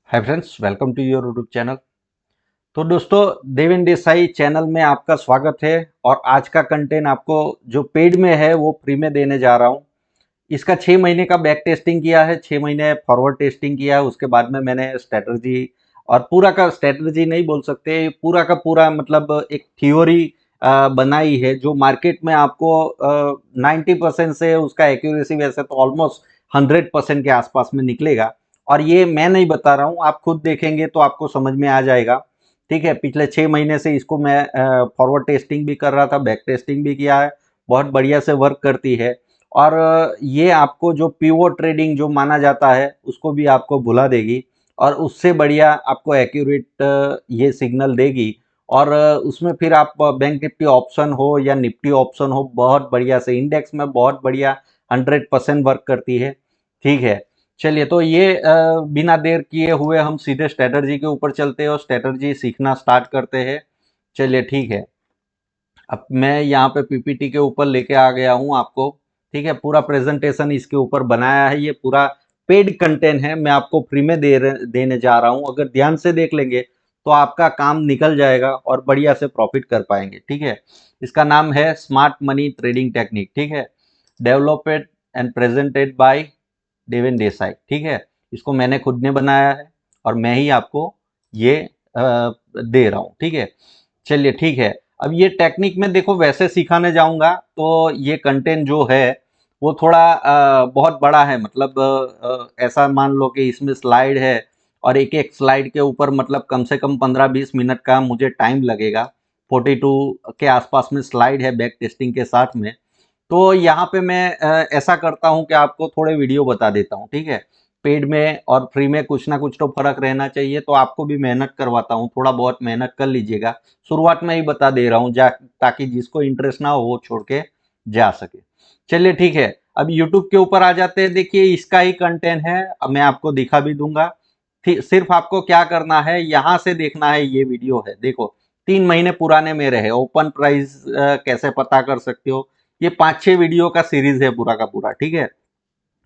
Hi friends, welcome to your YouTube channel. तो दोस्तों, Devendra Desai channel में आपका स्वागत है। और आज का कंटेंट आपको जो पेड में है वो फ्री में देने जा रहा हूँ। इसका 6 महीने का बैक टेस्टिंग किया है, 6 महीने फॉरवर्ड टेस्टिंग किया है। उसके बाद में मैंने स्ट्रेटजी और पूरा का स्ट्रेटजी नहीं बोल सकते, पूरा का पूरा मतलब एक थ्योरी बनाई है जो मार्केट में आपको 90% से उसका एक्यूरेसी वैसे तो ऑलमोस्ट 100% के आसपास में निकलेगा। और ये मैं नहीं बता रहा हूँ, आप खुद देखेंगे तो आपको समझ में आ जाएगा। ठीक है, पिछले 6 महीने से इसको मैं फॉरवर्ड टेस्टिंग भी कर रहा था, बैक टेस्टिंग भी किया है, बहुत बढ़िया से वर्क करती है। और ये आपको जो पीवोट ट्रेडिंग जो माना जाता है उसको भी आपको भुला देगी, और उससे बढ़िया आपको एक्यूरेट ये सिग्नल देगी। और उसमें फिर आप बैंक निफ्टी ऑप्शन हो या निफ्टी ऑप्शन हो, बहुत बढ़िया से इंडेक्स में बहुत बढ़िया 100% वर्क करती है। ठीक है, चलिए तो ये बिना देर किए हुए हम सीधे स्ट्रेटजी के ऊपर चलते हैं और स्ट्रेटजी सीखना स्टार्ट करते हैं। चलिए ठीक है, अब मैं यहाँ पे पीपीटी के ऊपर लेके आ गया हूँ आपको। ठीक है, पूरा प्रेजेंटेशन इसके ऊपर बनाया है, ये पूरा पेड कंटेंट है, मैं आपको फ्री में देने जा रहा हूँ। अगर ध्यान से देख लेंगे तो आपका काम निकल जाएगा और बढ़िया से प्रॉफिट कर पाएंगे। ठीक है, इसका नाम है स्मार्ट मनी ट्रेडिंग टेक्निक। ठीक है, developed and presented by Devendra Desai. ठीक है, इसको मैंने खुद ने बनाया है और मैं ही आपको ये दे रहा हूँ। ठीक है, चलिए ठीक है। अब ये टेक्निक में देखो, वैसे सिखाने जाऊंगा तो ये कंटेंट जो है वो थोड़ा बहुत बड़ा है। मतलब ऐसा मान लो कि इसमें स्लाइड है और एक एक स्लाइड के ऊपर मतलब कम से कम 15-20 मिनट का मुझे टाइम लगेगा। 42 के आसपास में स्लाइड है बैक टेस्टिंग के साथ में। तो यहाँ पे मैं ऐसा करता हूँ कि आपको थोड़े वीडियो बता देता हूँ। ठीक है, पेड में और फ्री में कुछ ना कुछ तो फर्क रहना चाहिए, तो आपको भी मेहनत करवाता हूँ, थोड़ा बहुत मेहनत कर लीजिएगा। शुरुआत में ही बता दे रहा हूँ ताकि जिसको इंटरेस्ट ना हो वो छोड़ के जा सके। चलिए ठीक है, अब यूट्यूब के ऊपर आ जाते हैं। देखिए, इसका ही कंटेंट है, अब मैं आपको दिखा भी दूंगा। सिर्फ आपको क्या करना है, यहाँ से देखना है। ये वीडियो है, देखो 3 महीने पुराने मेरे है। ओपन प्राइस कैसे पता कर सकते हो, ये 5-6 वीडियो का सीरीज है पूरा का पूरा। ठीक है,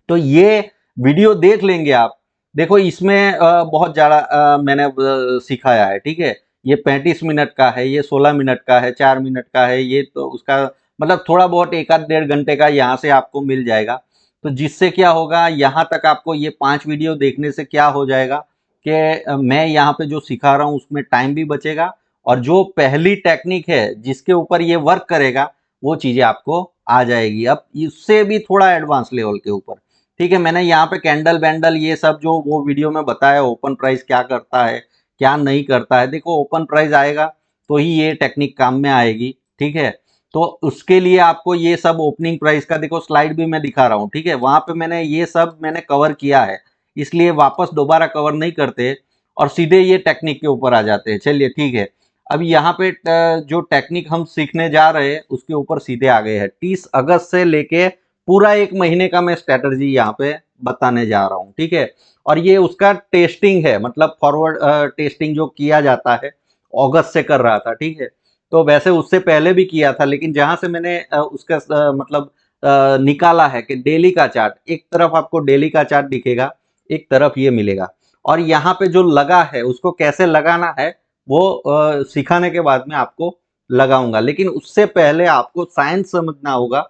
तो ये वीडियो देख लेंगे आप। देखो इसमें बहुत ज़्यादा मैंने सिखाया है। ठीक है, ये 35 मिनट का है, ये 16 मिनट का है, 4 मिनट का है, ये तो उसका मतलब थोड़ा बहुत एक आध डेढ़ घंटे का यहाँ से आपको मिल जाएगा। तो जिससे क्या होगा, यहाँ तक आपको ये 5 वीडियो देखने से क्या हो जाएगा कि मैं यहाँ पे जो सिखा रहा हूँ उसमें टाइम भी बचेगा, और जो पहली टेक्निक है जिसके ऊपर ये वर्क करेगा वो चीज़ें आपको आ जाएगी अब इससे भी थोड़ा एडवांस लेवल के ऊपर। ठीक है, मैंने यहाँ पे कैंडल बैंडल ये सब जो वो वीडियो में बताया, ओपन प्राइस क्या करता है क्या नहीं करता है। देखो, ओपन प्राइस आएगा तो ही ये टेक्निक काम में आएगी। ठीक है, तो उसके लिए आपको ये सब ओपनिंग प्राइस का देखो स्लाइड भी मैं दिखा रहा हूँ। ठीक है, वहां पे मैंने ये सब मैंने कवर किया है, इसलिए वापस दोबारा कवर नहीं करते और सीधे ये टेक्निक के ऊपर आ जाते हैं। चलिए ठीक है, अब यहाँ पे जो टेक्निक हम सीखने जा रहे हैं उसके ऊपर सीधे आ गए हैं। 30 अगस्त से लेके पूरा 1 महीने का मैं स्ट्रेटजी यहाँ पे बताने जा रहा हूँ। ठीक है, और ये उसका टेस्टिंग है, मतलब फॉरवर्ड टेस्टिंग जो किया जाता है, अगस्त से कर रहा था। ठीक है, तो वैसे उससे पहले भी किया था, लेकिन जहां से मैंने उसका मतलब निकाला है कि डेली का चार्ट, एक तरफ आपको डेली का चार्ट दिखेगा, एक तरफ ये मिलेगा। और यहाँ पे जो लगा है उसको कैसे लगाना है वो सिखाने के बाद में आपको लगाऊंगा। लेकिन उससे पहले आपको साइंस समझना होगा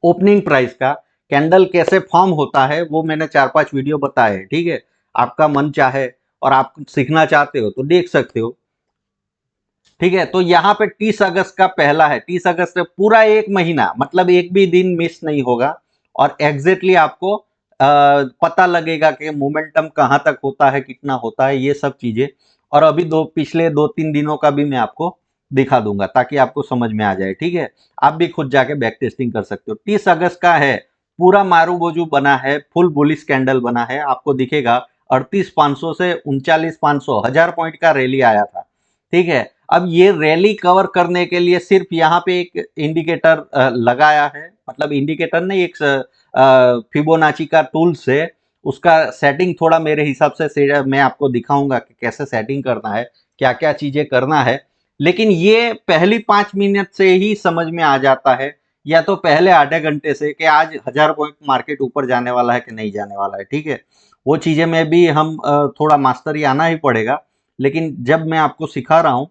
ओपनिंग प्राइस का, कैंडल कैसे फॉर्म होता है वो मैंने 4-5 वीडियो बताए हैं। ठीक है, आपका मन चाहे और आप सीखना चाहते हो तो देख सकते हो। ठीक है, तो यहाँ पे 30 अगस्त का पहला है, 30 अगस्त से पूरा 1 महीना, मतलब एक भी दिन मिस नहीं होगा। और एग्जैक्टली आपको पता लगेगा कि मोमेंटम कहाँ तक होता है, कितना होता है, ये सब चीजें। और अभी पिछले 2-3 दिनों का भी मैं आपको दिखा दूंगा ताकि आपको समझ में आ जाए। ठीक है, आप भी खुद जाके बैक टेस्टिंग कर सकते हो। 30 अगस्त का है, पूरा मारू बोजू बना है, फुल बुलिश कैंडल बना है, आपको दिखेगा 38,500 से 39,500, 1000 पॉइंट का रैली आया था। ठीक है, अब ये रैली कवर करने के लिए सिर्फ यहाँ पे एक इंडिकेटर लगाया है, मतलब इंडिकेटर नहीं, एक फिबोनाची का टूल से उसका सेटिंग थोड़ा मेरे हिसाब से मैं आपको दिखाऊंगा कि कैसे सेटिंग करना है, क्या क्या चीजें करना है। लेकिन ये पहली 5 मिनट से ही समझ में आ जाता है या तो पहले आधे घंटे से कि आज 1000 पॉइंट मार्केट ऊपर जाने वाला है कि नहीं जाने वाला है, ठीक है। वो चीजें में भी हम थोड़ा मास्टरी आना ही पड़ेगा, लेकिन जब मैं आपको सिखा रहा हूँ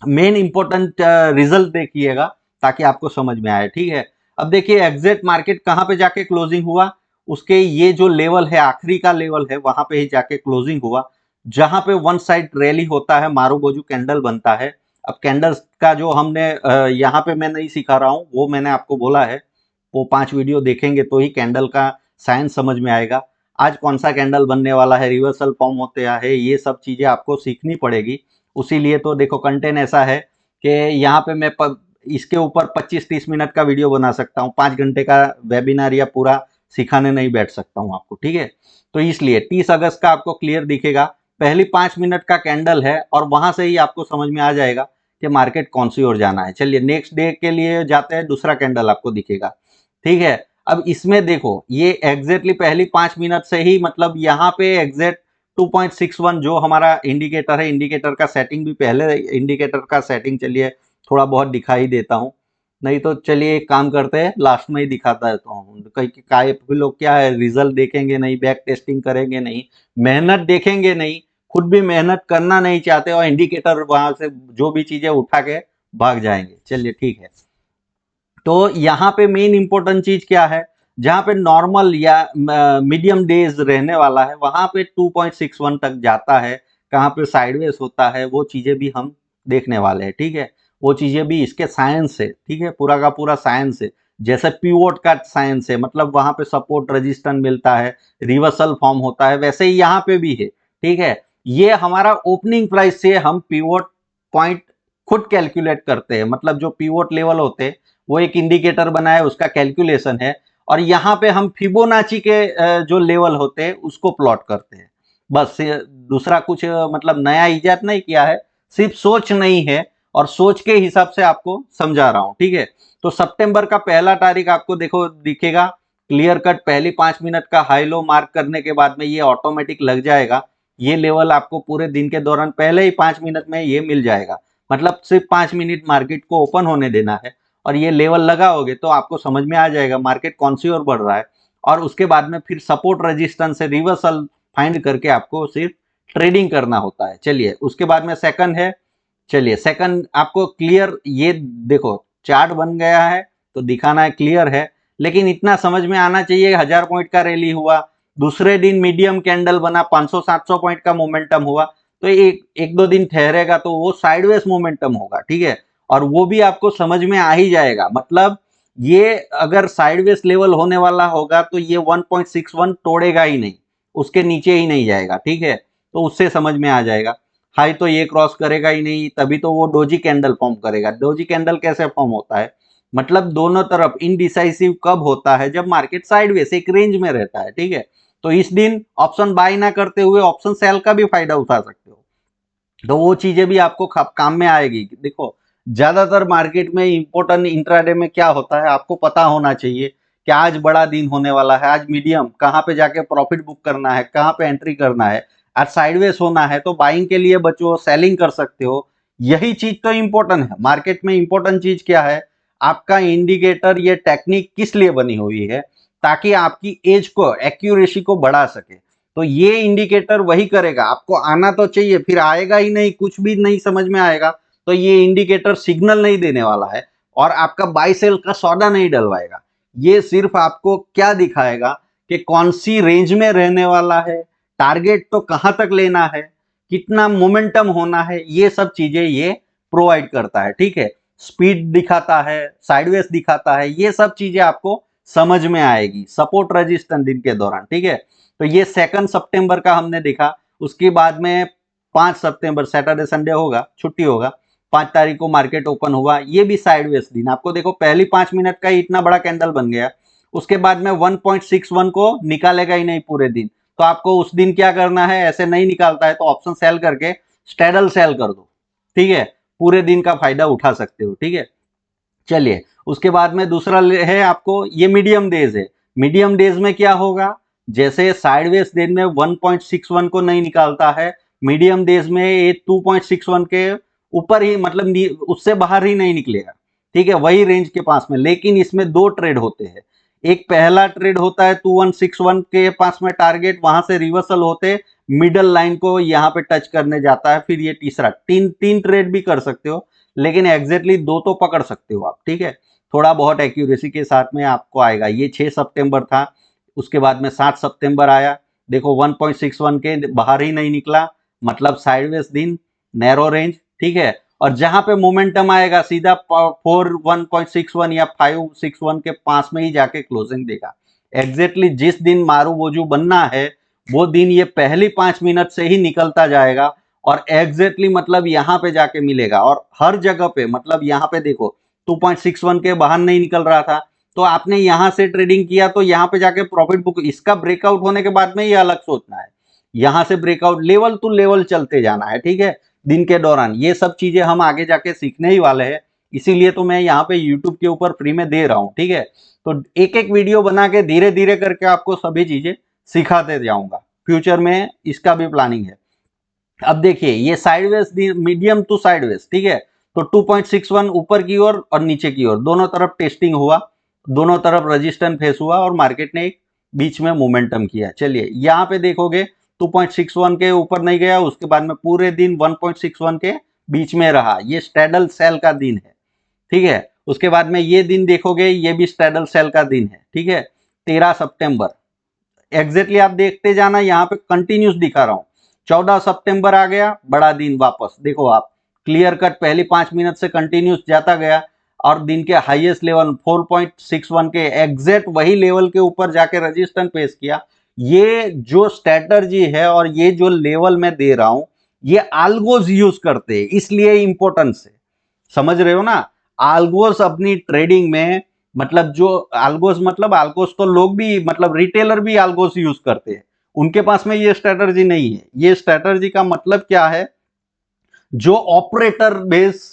मेन इंपॉर्टेंट रिजल्ट देखिएगा ताकि आपको समझ में आए, ठीक है। अब देखिए एग्जैक्ट मार्केट कहाँ पे जाके क्लोजिंग हुआ, उसके ये जो लेवल है, आखिरी का लेवल है, वहां पे ही जाके क्लोजिंग हुआ, जहां पे वन साइड रैली होता है, मारूबोजू कैंडल बनता है। अब कैंडल्स का जो हमने यहाँ पे मैं नहीं सिखा रहा हूँ, वो मैंने आपको बोला है, वो 5 वीडियो देखेंगे तो ही कैंडल का साइंस समझ में आएगा। आज कौन सा कैंडल बनने वाला है, रिवर्सल फॉर्म होते हैं, ये सब चीजें आपको सीखनी पड़ेगी। उसी लिए तो देखो कंटेंट ऐसा है कि यहाँ पे मैं इसके ऊपर 25-30 मिनट का वीडियो बना सकता हूँ, 5 घंटे का वेबिनार या पूरा सिखाने नहीं बैठ सकता हूँ आपको, ठीक है। तो इसलिए 30 अगस्त का आपको क्लियर दिखेगा, पहली 5 मिनट का कैंडल है और वहां से ही आपको समझ में आ जाएगा कि मार्केट कौन सी ओर जाना है। चलिए नेक्स्ट डे के लिए जाते हैं, दूसरा कैंडल आपको दिखेगा, ठीक है। अब इसमें देखो ये एग्जैक्टली पहली 5 मिनट से ही, मतलब यहाँ पे एग्जैक्ट 2.61 जो हमारा इंडिकेटर है, इंडिकेटर का सेटिंग भी पहले, इंडिकेटर का सेटिंग चलिए थोड़ा बहुत दिखाई देता हूँ, नहीं तो चलिए एक काम करते हैं लास्ट में ही दिखाता है। तो कई काय लोग क्या है, रिजल्ट देखेंगे नहीं, बैक टेस्टिंग करेंगे नहीं, मेहनत देखेंगे नहीं, खुद भी मेहनत करना नहीं चाहते और इंडिकेटर वहां से जो भी चीजें उठा के भाग जाएंगे। चलिए ठीक है, तो यहाँ पे मेन इंपॉर्टेंट चीज क्या है, जहां पे नॉर्मल या मीडियम डेज रहने वाला है वहां पे 2.61 तक जाता है, कहाँ पे साइडवेज होता है, वो चीजें भी हम देखने वाले हैं, ठीक है। वो चीजें भी इसके साइंस है, ठीक है, पूरा का पूरा साइंस है। जैसे पीवोट का साइंस है, मतलब वहां पे सपोर्ट रेजिस्टेंस मिलता है, रिवर्सल फॉर्म होता है, वैसे ही यहाँ पे भी है, ठीक है। ये हमारा ओपनिंग प्राइस से हम पीवोट पॉइंट खुद कैलकुलेट करते हैं, मतलब जो पीवोट लेवल होते हैं वो एक इंडिकेटर बना है, उसका कैलकुलेशन है, और यहाँ पे हम फिबोनाची के जो लेवल होते हैं उसको प्लॉट करते हैं। बस दूसरा कुछ मतलब नया इजाद नहीं किया है, सिर्फ सोच नहीं है, और सोच के हिसाब से आपको समझा रहा हूं, ठीक है। तो सितंबर का पहला तारीख आपको देखो दिखेगा क्लियर कट, पहली 5 मिनट का हाई लो मार्क करने के बाद में ये ऑटोमेटिक लग जाएगा, ये लेवल आपको पूरे दिन के दौरान पहले ही 5 मिनट में ये मिल जाएगा, मतलब सिर्फ 5 मिनट मार्केट को ओपन होने देना है और ये लेवल लगाओगे तो आपको समझ में आ जाएगा मार्केट कौन सी ओर बढ़ रहा है। और उसके बाद में फिर सपोर्ट रेजिस्टेंस से रिवर्सल फाइंड करके आपको सिर्फ ट्रेडिंग करना होता है। चलिए उसके बाद में सेकंड है, चलिए सेकंड आपको क्लियर, ये देखो चार्ट बन गया है तो दिखाना है क्लियर है, लेकिन इतना समझ में आना चाहिए 1000 पॉइंट का रैली हुआ, दूसरे दिन मीडियम कैंडल बना, 500-700 पॉइंट का मोमेंटम हुआ, तो एक दो दिन ठहरेगा तो वो साइडवेज मोमेंटम होगा, ठीक है। और वो भी आपको समझ में आ ही जाएगा, मतलब ये अगर साइडवेज लेवल होने वाला होगा तो ये 1.61 तोड़ेगा ही नहीं, उसके नीचे ही नहीं जाएगा, ठीक है। तो उससे समझ में आ जाएगा, हाई तो ये क्रॉस करेगा ही नहीं, तभी तो वो डोजी कैंडल फॉर्म करेगा। डोजी कैंडल कैसे फॉर्म होता है, मतलब दोनों तरफ इनडिसाइसिव कब होता है, जब मार्केट साइडवेज एक रेंज में रहता है, ठीक है। तो इस दिन ऑप्शन बाय ना करते हुए ऑप्शन सेल का भी फायदा उठा सकते हो, तो वो चीजें भी आपको काम में आएगी। देखो ज्यादातर मार्केट में इंपॉर्टेंट इंट्राडे में क्या होता है आपको पता होना चाहिए कि आज बड़ा दिन होने वाला है, आज मीडियम कहाँ पे जाके प्रॉफिट बुक करना है, कहाँ पे एंट्री करना है, आज साइडवेज होना है तो बाइंग के लिए बचो, सेलिंग कर सकते हो। यही चीज तो इंपॉर्टेंट है मार्केट में। इंपॉर्टेंट चीज क्या है, आपका इंडिकेटर, ये टेक्निक किस लिए बनी हुई है, ताकि आपकी एज को, एक्यूरेसी को बढ़ा सके। तो ये इंडिकेटर वही करेगा, आपको आना तो चाहिए, फिर आएगा ही नहीं, कुछ भी नहीं समझ में आएगा, तो ये इंडिकेटर सिग्नल नहीं देने वाला है और आपका बाई सेल का सौदा नहीं डलवाएगा। ये सिर्फ आपको क्या दिखाएगा कि कौन सी रेंज में रहने वाला है, टारगेट तो कहां तक लेना है, कितना मोमेंटम होना है, ये सब चीजें ये प्रोवाइड करता है, ठीक है। स्पीड दिखाता है, साइडवेज दिखाता है, ये सब चीजें आपको समझ में आएगी सपोर्ट रेजिस्टेंस दिन के दौरान, ठीक है। तो ये 2 सितंबर का हमने देखा, उसके बाद में 5 सितंबर सैटरडे संडे होगा, छुट्टी होगा, 5 तारीख को मार्केट ओपन हुआ, ये भी साइडवेज दिन आपको देखो पहली 5 मिनट का ही इतना बड़ा कैंडल बन गया, उसके बाद में 1.61 को निकालेगा ही नहीं पूरे दिन, तो आपको उस दिन क्या करना है, ऐसे नहीं निकालता है तो ऑप्शन सेल करके स्ट्रेडल सेल कर दो, ठीक है, पूरे दिन का फायदा उठा सकते हो, ठीक है। चलिए उसके बाद में दूसरा है आपको, ये मीडियम डेज है। मीडियम डेज में क्या होगा, जैसे साइडवेज दिन में 1.61 को नहीं निकालता है, मीडियम डेज में ये 2.61 के ऊपर ही, मतलब उससे बाहर ही नहीं निकलेगा, ठीक है, वही रेंज के पास में, लेकिन इसमें दो ट्रेड होते हैं। एक पहला ट्रेड होता है 2161 के पास में टारगेट, वहां से रिवर्सल होते मिडल लाइन को यहाँ पे टच करने जाता है, फिर ये तीसरा, तीन ट्रेड भी कर सकते हो, लेकिन एग्जैक्टली दो तो पकड़ सकते हो आप, ठीक है, थोड़ा बहुत एक्यूरेसी के साथ में आपको आएगा। ये 6 सितंबर था, उसके बाद में 7 सितंबर आया, देखो 1.61 के बाहर ही नहीं निकला, मतलब साइडवेज दिन, नैरो रेंज, ठीक है। और जहां पे मोमेंटम आएगा सीधा 1.61 या 561 के पास में ही जाके क्लोजिंग देगा। एग्जैक्टली जिस दिन मारू बोझू बनना है वो दिन ये पहली 5 मिनट से ही निकलता जाएगा, और एग्जैक्टली मतलब यहाँ पे जाके मिलेगा। और हर जगह पे मतलब यहाँ पे देखो 2.61 के बाहर नहीं निकल रहा था, तो आपने यहां से ट्रेडिंग किया तो यहाँ पे जाके प्रॉफिट बुक, इसका ब्रेकआउट होने के बाद में ये अलग सोचना है, यहां से ब्रेकआउट लेवल टू लेवल चलते जाना है, ठीक है, दिन के दौरान। ये सब चीजें हम आगे जाके सीखने ही वाले हैं, इसीलिए तो मैं यहाँ पे यूट्यूब के ऊपर फ्री में दे रहा हूँ, ठीक है। तो एक एक वीडियो बना के धीरे धीरे करके आपको सभी चीजें सिखाते जाऊंगा, फ्यूचर में इसका भी प्लानिंग है। अब देखिए ये साइडवेज, मीडियम टू साइडवेज, ठीक है, तो 2.61 ऊपर की ओर और नीचे की ओर दोनों तरफ टेस्टिंग हुआ, दोनों तरफ रेजिस्टेंस फेस हुआ और मार्केट ने एक बीच में मोमेंटम किया। चलिए यहाँ पे देखोगे 2.61 के ऊपर नहीं गया, उसके बाद में पूरे दिन 1.61 के बीच में रहा, ये स्ट्रैडल सेल का दिन है, ठीक है। उसके बाद में ये दिन देखोगे, ये भी स्ट्रैडल सेल का दिन है, ठीक है, 13 सितंबर। एग्जैक्टली आप देखते जाना, यहाँ पे कंटिन्यूस दिखा रहा हूँ। 14 सितंबर आ गया, बड़ा दिन वापस, देखो आप क्लियर कट पहली 5 मिनट से कंटिन्यूस जाता गया, और दिन के हाईएस्ट लेवल 4.61 के एग्जैक्ट वही लेवल के ऊपर जाके रेजिस्टेंस फेस किया। ये जो स्ट्रेटजी है और ये जो लेवल मैं दे रहा हूं, ये आल्गोज यूज करते हैं, इसलिए इंपॉर्टेंस है, समझ रहे हो ना। आल्गोस अपनी ट्रेडिंग में, मतलब जो आल्गोस, मतलब आल्गोस तो लोग भी, मतलब रिटेलर भी आल्गोस यूज करते हैं, उनके पास में ये स्ट्रेटजी नहीं है। ये स्ट्रेटजी का मतलब क्या है, जो ऑपरेटर बेस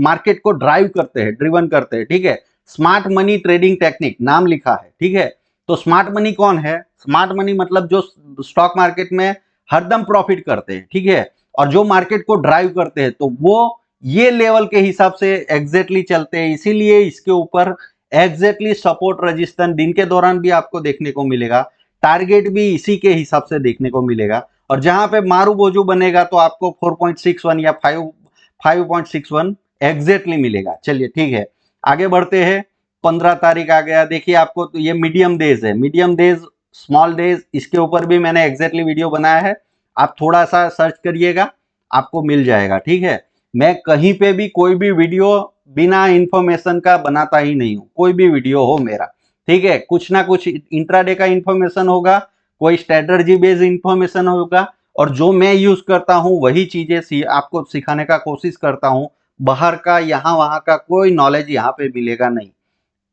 मार्केट को ड्राइव करते हैं, ड्रिवन करते हैं, ठीक है। स्मार्ट मनी ट्रेडिंग टेक्निक नाम लिखा है, ठीक है। तो स्मार्ट मनी कौन है? स्मार्ट मनी मतलब जो स्टॉक मार्केट में हरदम प्रॉफिट करते हैं, ठीक है, और जो मार्केट को ड्राइव करते हैं, तो वो ये लेवल के हिसाब से एग्जैक्टली चलते हैं, इसीलिए इसके ऊपर एग्जैक्टली सपोर्ट रेजिस्टेंस दिन के दौरान भी आपको देखने को मिलेगा, टारगेट भी इसी के हिसाब से देखने को मिलेगा। और जहां पे मारू बोझू बनेगा तो आपको 4.61 या 5.61 एग्जैक्टली मिलेगा। चलिए ठीक है, आगे बढ़ते हैं। 15 तारीख आ गया, देखिए आपको तो ये मीडियम डेज है, मीडियम डेज, स्मॉल डेज, इसके ऊपर भी मैंने एग्जैक्टली वीडियो बनाया है, आप थोड़ा सा सर्च करिएगा, आपको मिल जाएगा, ठीक है। मैं कहीं पे भी कोई भी वीडियो बिना इंफॉर्मेशन का बनाता ही नहीं हूँ, कोई भी वीडियो हो मेरा, ठीक है, कुछ ना कुछ इंट्राडे का इंफॉर्मेशन होगा, कोई स्ट्रेटजी बेस्ड इंफॉर्मेशन होगा, और जो मैं यूज करता हूं वही चीजें आपको सिखाने का कोशिश करता हूं। बाहर का यहाँ वहां का कोई नॉलेज यहाँ पे मिलेगा नहीं,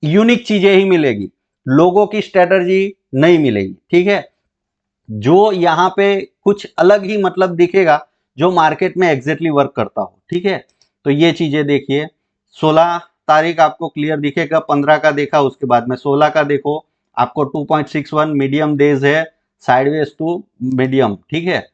यूनिक चीजें ही मिलेगी, लोगों की स्ट्रेटजी नहीं मिलेगी, ठीक है। जो यहाँ पे कुछ अलग ही मतलब दिखेगा, जो मार्केट में एग्जैक्टली वर्क करता हो, ठीक है। तो ये चीजें देखिए, 16 तारीख आपको क्लियर दिखेगा, 15 का देखा, उसके बाद में 16 का देखो, आपको 2.61 मीडियम डेज है, साइडवेज टू मीडियम, ठीक है,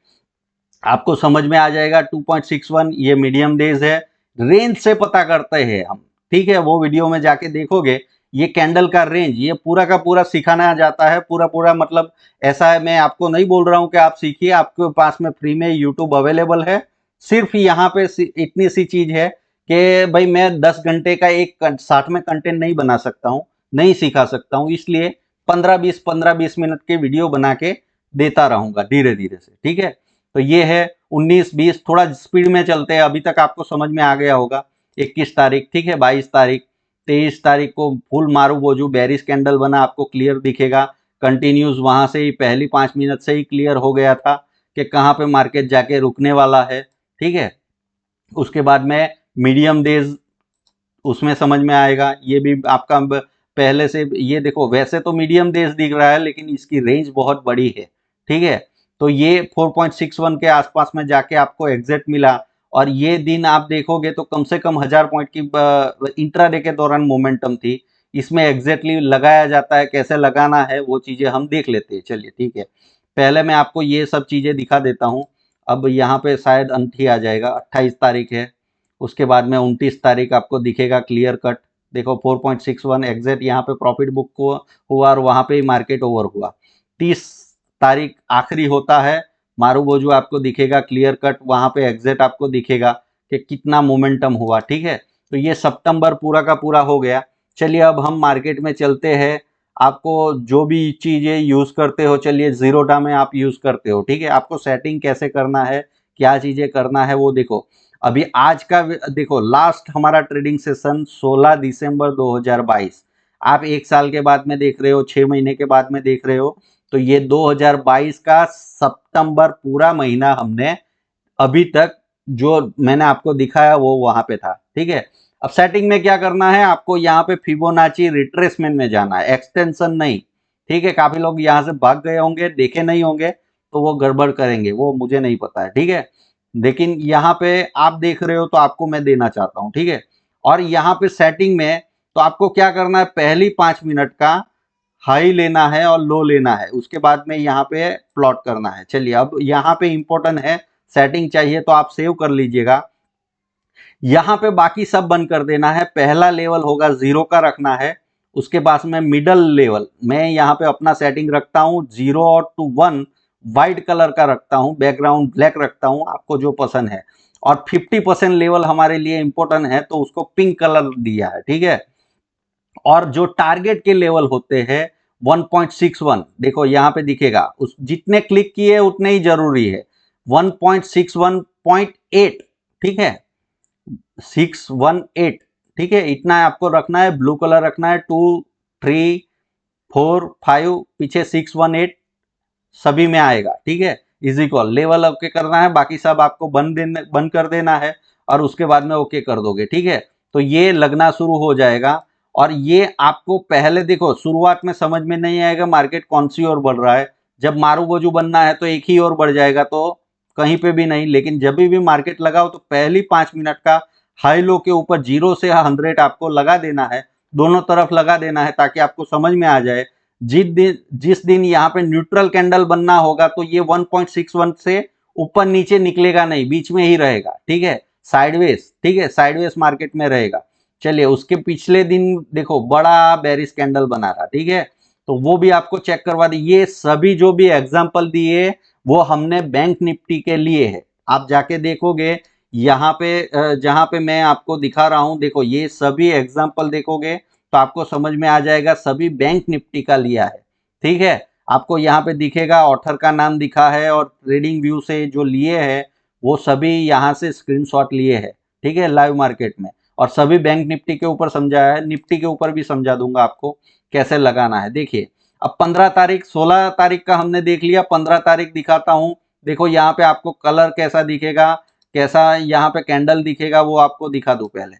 आपको समझ में आ जाएगा। 2.61 ये मीडियम डेज है, रेंज से पता करते हैं हम, ठीक है, वो वीडियो में जाके देखोगे, ये कैंडल का रेंज, ये पूरा का पूरा सिखाना जाता है, पूरा पूरा मतलब ऐसा है, मैं आपको नहीं बोल रहा हूं कि आप सीखिए, आपके पास में फ्री में यूट्यूब अवेलेबल है। सिर्फ यहाँ पे इतनी सी चीज है कि भाई मैं 10 घंटे का एक साथ में कंटेंट नहीं बना सकता हूँ, नहीं सिखा सकता हूँ, इसलिए 15-20 मिनट के वीडियो बना के देता रहूंगा धीरे धीरे से, ठीक है। तो ये है 19-20, थोड़ा स्पीड में चलते हैं, अभी तक आपको समझ में आ गया होगा। 21 तारीख, ठीक है, 22 तारीख, 23 तारीख को फुल मारू बोझू बेरिश कैंडल बना, आपको क्लियर दिखेगा, कंटिन्यूस वहां से ही पहली 5 मिनट से ही क्लियर हो गया था कि कहाँ पे मार्केट जाके रुकने वाला है, ठीक है। उसके बाद में मीडियम डेज, उसमें समझ में आएगा, ये भी आपका पहले से, ये देखो वैसे तो मीडियम डेज दिख रहा है, लेकिन इसकी रेंज बहुत बड़ी है, ठीक है। तो ये 4.61 के आसपास में जाके आपको एग्जैक्ट मिला, और ये दिन आप देखोगे तो कम से कम 1000 पॉइंट की इंट्राडे के दौरान मोमेंटम थी, इसमें एग्जैक्टली लगाया जाता है, कैसे लगाना है वो चीजें हम देख लेते हैं। चलिए ठीक है, पहले मैं आपको ये सब चीजें दिखा देता हूँ। अब यहाँ पे शायद अंत ही आ जाएगा, 28 तारीख है, उसके बाद में 29 तारीख आपको दिखेगा क्लियर कट, देखो 4.61 एग्जैक्ट यहाँ पे प्रॉफिट बुक को हुआ और वहां पे ही मार्केट ओवर हुआ। 30 तारीख आखिरी होता है, मारूबोजू आपको दिखेगा क्लियर कट, वहां पे एग्जैक्ट आपको दिखेगा कि कितना मोमेंटम हुआ। ठीक है, तो ये सितंबर पूरा का पूरा हो गया। चलिए अब हम मार्केट में चलते हैं। आपको जो भी चीजें यूज करते हो, चलिए जीरोडा में आप यूज करते हो, ठीक है, आपको सेटिंग कैसे करना है, क्या चीजें करना है वो देखो। अभी आज का देखो, लास्ट हमारा ट्रेडिंग सेशन 16 दिसंबर 2022, आप एक साल के बाद में देख रहे हो, 6 महीने के बाद में देख रहे हो, तो ये 2022 का सितंबर पूरा महीना हमने अभी तक जो मैंने आपको दिखाया वो वहां पे था। ठीक है, अब सेटिंग में क्या करना है, आपको यहाँ पे फिबोनाची रिट्रेसमेंट में जाना है, एक्सटेंशन नहीं। ठीक है, काफी लोग यहाँ से भाग गए होंगे, देखे नहीं होंगे, तो वो गड़बड़ करेंगे, वो मुझे नहीं पता है। ठीक है, लेकिन यहाँ पे आप देख रहे हो तो आपको मैं देना चाहता हूँ। ठीक है, और यहाँ पे सेटिंग में तो आपको क्या करना है, पहली 5 मिनट का हाई लेना है और लो लेना है, उसके बाद में यहाँ पे प्लॉट करना है। चलिए अब यहाँ पे इंपॉर्टेंट है, सेटिंग चाहिए तो आप सेव कर लीजिएगा। यहाँ पे बाकी सब बंद कर देना है, पहला लेवल होगा 0 का रखना है, उसके बाद में मिडल लेवल मैं यहाँ पे अपना सेटिंग रखता हूँ 0 और टू 1 व्हाइट कलर का रखता हूँ, बैकग्राउंड ब्लैक रखता हूँ, आपको जो पसंद है। और 50% लेवल हमारे लिए इंपॉर्टेंट है तो उसको पिंक कलर दिया है। ठीक है, और जो टारगेट के लेवल होते हैं 1.61, देखो यहाँ पे दिखेगा, उस जितने क्लिक किए उतने ही जरूरी है, 1.61.8, ठीक है, 618, ठीक है, इतना आपको रखना है, ब्लू कलर रखना है, 2 3 4 5 पीछे 618 सभी में आएगा। ठीक है, इज इक्वल लेवल ओके करना है, बाकी सब आपको बंद कर देना है और उसके बाद में ओके कर दोगे। ठीक है, तो ये लगना शुरू हो जाएगा। और ये आपको पहले देखो शुरुआत में समझ में नहीं आएगा मार्केट कौन सी ओर बढ़ रहा है, जब मारूबोजू बनना है तो एक ही ओर बढ़ जाएगा, तो कहीं पे भी नहीं। लेकिन जब भी मार्केट लगाओ तो पहली 5 मिनट का हाई लो के ऊपर 0 से 100 आपको लगा देना है, दोनों तरफ लगा देना है, ताकि आपको समझ में आ जाए जिस दिन यहाँ पे न्यूट्रल कैंडल बनना होगा तो ये 1.61 से ऊपर नीचे निकलेगा नहीं, बीच में ही रहेगा। ठीक है, साइडवेज, ठीक है, साइडवेज मार्केट में रहेगा। चलिए उसके पिछले दिन देखो बड़ा बेरिश कैंडल बना रहा। ठीक है, तो वो भी आपको चेक करवा दी। ये सभी जो भी एग्जांपल दिए वो हमने बैंक निफ्टी के लिए है, आप जाके देखोगे यहाँ पे जहां पे मैं आपको दिखा रहा हूं, देखो ये सभी एग्जांपल देखोगे तो आपको समझ में आ जाएगा सभी बैंक निफ्टी का लिया है। ठीक है, आपको यहाँ पे दिखेगा, ऑथर का नाम दिखा है और ट्रेडिंग व्यू से जो लिए हैं वो सभी यहाँ से स्क्रीनशॉट लिए हैं। ठीक है, लाइव मार्केट में, और सभी बैंक निफ्टी के ऊपर समझाया है, निफ्टी के ऊपर भी समझा दूंगा आपको कैसे लगाना है। देखिए अब 15 तारीख 16 तारीख का हमने देख लिया, 15 तारीख दिखाता हूं। देखो यहाँ पे आपको कलर कैसा दिखेगा, कैसा यहाँ पे कैंडल दिखेगा वो आपको दिखा दूं। पहले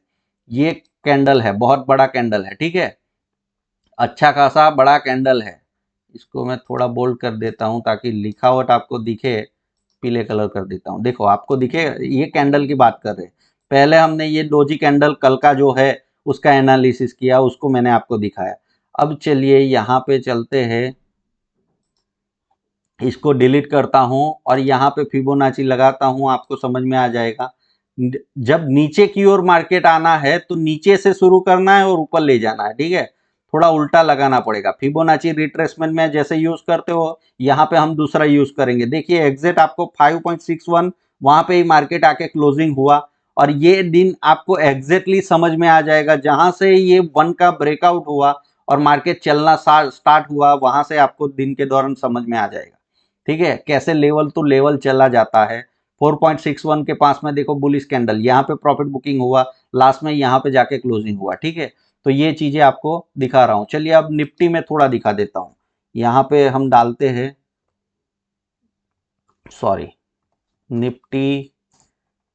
ये कैंडल है, बहुत बड़ा कैंडल है। ठीक है, अच्छा खासा बड़ा कैंडल है, इसको मैं थोड़ा बोल्ड कर देता हूं ताकि लिखावट आपको दिखे, पीले कलर कर देता हूं, देखो आपको दिखे, ये कैंडल की बात कर रहे हैं। पहले हमने ये डोजी कैंडल कल का जो है उसका एनालिसिस किया, उसको मैंने आपको दिखाया। अब चलिए यहाँ पे चलते हैं, इसको डिलीट करता हूं और यहाँ पे फिबोनाची लगाता हूं, आपको समझ में आ जाएगा। जब नीचे की ओर मार्केट आना है तो नीचे से शुरू करना है और ऊपर ले जाना है। ठीक है, थोड़ा उल्टा लगाना पड़ेगा। फिबोनाची रिट्रेसमेंट में जैसे यूज करते हो यहाँ पे हम दूसरा यूज करेंगे। देखिए एग्जिट आपको 5.61 वहां पे ही मार्केट आके क्लोजिंग हुआ, और ये दिन आपको एग्जैक्टली समझ में आ जाएगा जहां से ये 1 का ब्रेकआउट हुआ और मार्केट चलना स्टार्ट हुआ, वहां से आपको दिन के दौरान समझ में आ जाएगा। ठीक है, कैसे लेवल टू लेवल चला जाता है। 4.61 के पास में देखो बुलिश कैंडल, यहाँ पे प्रॉफिट बुकिंग हुआ, लास्ट में यहाँ पे जाके क्लोजिंग हुआ। ठीक है, तो ये चीजें आपको दिखा रहा हूं। चलिए अब निफ्टी में थोड़ा दिखा देता हूं, यहाँ पे हम डालते हैं, सॉरी, निफ्टी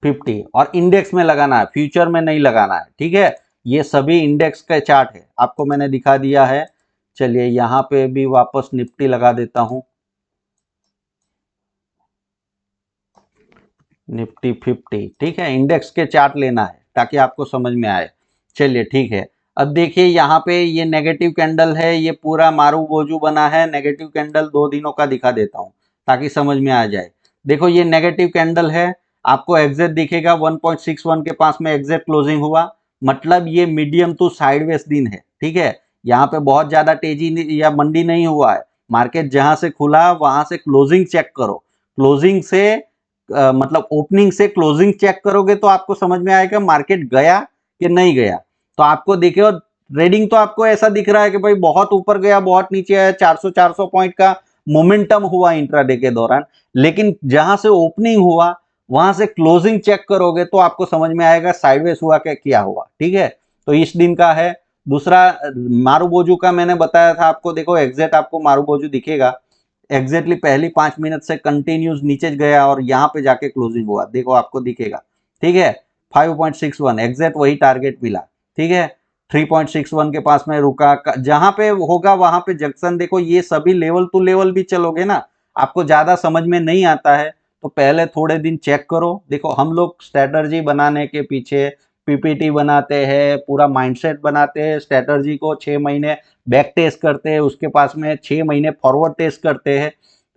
50, और इंडेक्स में लगाना है, फ्यूचर में नहीं लगाना है। ठीक है, ये सभी इंडेक्स का चार्ट है, आपको मैंने दिखा दिया है। चलिए यहाँ पे भी वापस निफ्टी लगा देता हूं, निफ्टी 50। ठीक है, इंडेक्स के चार्ट लेना है ताकि आपको समझ में आए। चलिए ठीक है, अब देखिए यहाँ पे ये नेगेटिव कैंडल है, ये पूरा मारूबोजू बना है, नेगेटिव कैंडल 2 दिनों का दिखा देता हूँ ताकि समझ में आ जाए। देखो ये नेगेटिव कैंडल है, आपको एग्जैक्ट दिखेगा 1.61 के पास में एग्जैक्ट क्लोजिंग हुआ, मतलब ये मीडियम टू साइडवेज दिन है, ठीक है। यहाँ पे बहुत ज्यादा तेजी या मंदी नहीं हुआ है। मार्केट जहां से खुला वहां से क्लोजिंग चेक करो, क्लोजिंग से मतलब ओपनिंग से क्लोजिंग चेक करोगे तो आपको समझ में आएगा मार्केट गया कि नहीं गया। तो आपको देखिए ट्रेडिंग तो आपको ऐसा दिख रहा है कि भाई बहुत ऊपर गया बहुत नीचे आया, 400 पॉइंट का मोमेंटम हुआ इंट्राडे के दौरान, लेकिन जहां से ओपनिंग हुआ वहां से क्लोजिंग चेक करोगे तो आपको समझ में आएगा साइडवेज हुआ क्या हुआ, ठीक है। तो इस दिन का है। दूसरा मारूबोजू का मैंने बताया था आपको, देखो एग्जैक्ट आपको मारूबोजू दिखेगा, एग्जैक्टली पहली 5 मिनट से कंटिन्यूस नीचे गया और यहाँ पे जाके क्लोजिंग हुआ, देखो आपको दिखेगा, ठीक है। 5.61 एग्जैक्ट वही टारगेट मिला, ठीक है। 3.61 के पास में रुका, जहां पे होगा वहां पे जंक्शन, देखो ये सभी लेवल टू लेवल भी चलोगे ना, आपको ज्यादा समझ में नहीं आता है तो पहले थोड़े दिन चेक करो। देखो हम लोग स्ट्रेटजी बनाने के पीछे पीपीटी बनाते हैं, पूरा माइंडसेट बनाते हैं, स्ट्रेटजी को 6 महीने बैक टेस्ट करते हैं, उसके पास में 6 महीने फॉरवर्ड टेस्ट करते हैं,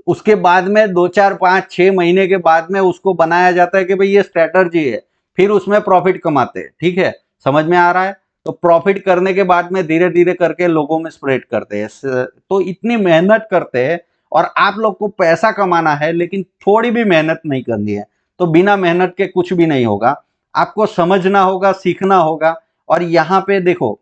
उसके बाद में 2 4 5 6 महीने के बाद में उसको बनाया जाता है कि भाई ये स्ट्रेटजी है, फिर उसमें प्रॉफिट कमाते हैं, ठीक है। समझ में आ रहा है। तो प्रॉफिट करने के बाद में धीरे धीरे करके लोगों में स्प्रेड करते हैं। तो इतनी मेहनत करते हैं और आप लोग को पैसा कमाना है लेकिन थोड़ी भी मेहनत नहीं करनी है, तो बिना मेहनत के कुछ भी नहीं होगा। आपको समझना होगा, सीखना होगा। और यहाँ पे देखो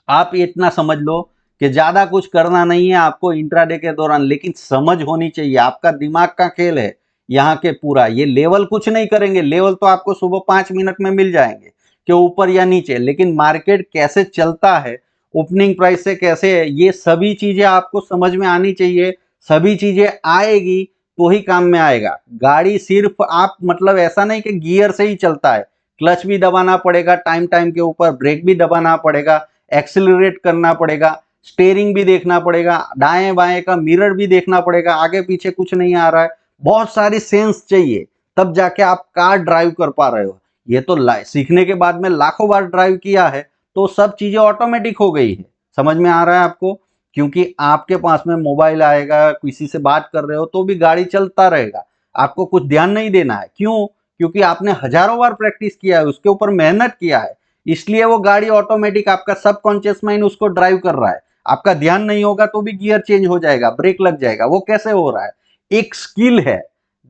आप इतना समझ लो कि ज्यादा कुछ करना नहीं है आपको इंट्राडे के दौरान, लेकिन समझ होनी चाहिए, आपका दिमाग का खेल है यहाँ के पूरा। ये लेवल कुछ नहीं करेंगे, लेवल तो आपको सुबह 5 मिनट में मिल जाएंगे कि ऊपर या नीचे, लेकिन मार्केट कैसे चलता है, ओपनिंग प्राइस से कैसे है, ये सभी चीजें आपको समझ में आनी चाहिए। सभी चीजें आएगी तो ही काम में आएगा। गाड़ी सिर्फ आप मतलब ऐसा नहीं कि गियर से ही चलता है, क्लच भी दबाना पड़ेगा, टाइम टाइम के ऊपर ब्रेक भी दबाना पड़ेगा, एक्सिलरेट करना पड़ेगा, स्टेयरिंग भी देखना पड़ेगा, दाएं बाएं का मिरर भी देखना पड़ेगा, आगे पीछे कुछ नहीं आ रहा है, बहुत सारी सेंस चाहिए तब जाके आप कार ड्राइव कर पा रहे हो। ये तो सीखने के बाद में लाखों बार ड्राइव किया है तो सब चीजें ऑटोमेटिक हो गई है। समझ में आ रहा है आपको। क्योंकि आपके पास में मोबाइल आएगा, किसी से बात कर रहे हो तो भी गाड़ी चलता रहेगा, आपको कुछ ध्यान नहीं देना है। क्यों? क्योंकि आपने हजारों बार प्रैक्टिस किया है, उसके ऊपर मेहनत किया है, इसलिए वो गाड़ी ऑटोमेटिक, आपका सबकॉन्शियस माइंड उसको ड्राइव कर रहा है। आपका ध्यान नहीं होगा तो भी गियर चेंज हो जाएगा, ब्रेक लग जाएगा। वो कैसे हो रहा है? एक स्किल है,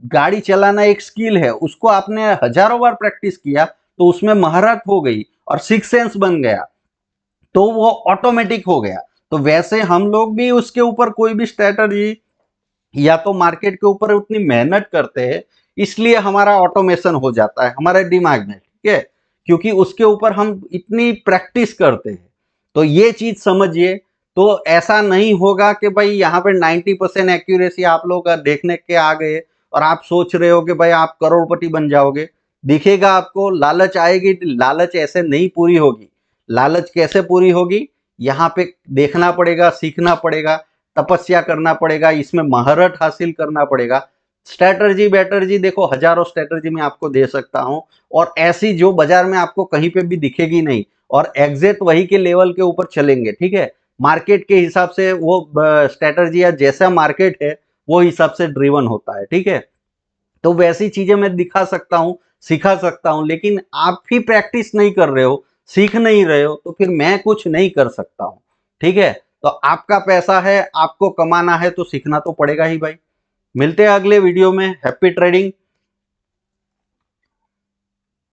गाड़ी चलाना एक स्किल है, उसको आपने हजारों बार प्रैक्टिस किया तो उसमें महारत हो गई और सिक्स सेंस बन गया, तो वो ऑटोमेटिक हो गया। तो वैसे हम लोग भी उसके ऊपर कोई भी स्ट्रेटजी या तो मार्केट के ऊपर उतनी मेहनत करते हैं, इसलिए हमारा ऑटोमेशन हो जाता है हमारे दिमाग में, ठीक है। क्योंकि उसके ऊपर हम इतनी प्रैक्टिस करते हैं। तो ये चीज समझिए। तो ऐसा नहीं होगा कि भाई यहाँ पे 90% एक्यूरेसी आप लोग देखने के आ गए और आप सोच रहे हो कि भाई आप करोड़पति बन जाओगे। दिखेगा आपको, लालच आएगी, लालच ऐसे नहीं पूरी होगी। लालच कैसे पूरी होगी? यहाँ पे देखना पड़ेगा, सीखना पड़ेगा, तपस्या करना पड़ेगा, इसमें महारत हासिल करना पड़ेगा। स्ट्रेटजी बैटर्जी देखो हजारों स्ट्रेटजी मैं आपको दे सकता हूं, और ऐसी जो बाजार में आपको कहीं पे भी दिखेगी नहीं, और एग्जैक्ट वही के लेवल के ऊपर चलेंगे, ठीक है। मार्केट के हिसाब से वो स्ट्रेटजी या जैसा मार्केट है वो हिसाब से ड्रिवन होता है, ठीक है। तो वैसी चीजें मैं दिखा सकता हूं, सिखा सकता हूं, लेकिन आप ही प्रैक्टिस नहीं कर रहे हो, सीख नहीं रहे हो, तो फिर मैं कुछ नहीं कर सकता हूं, ठीक है। तो आपका पैसा है, आपको कमाना है तो सीखना तो पड़ेगा ही भाई। मिलते हैं अगले वीडियो में। Happy trading.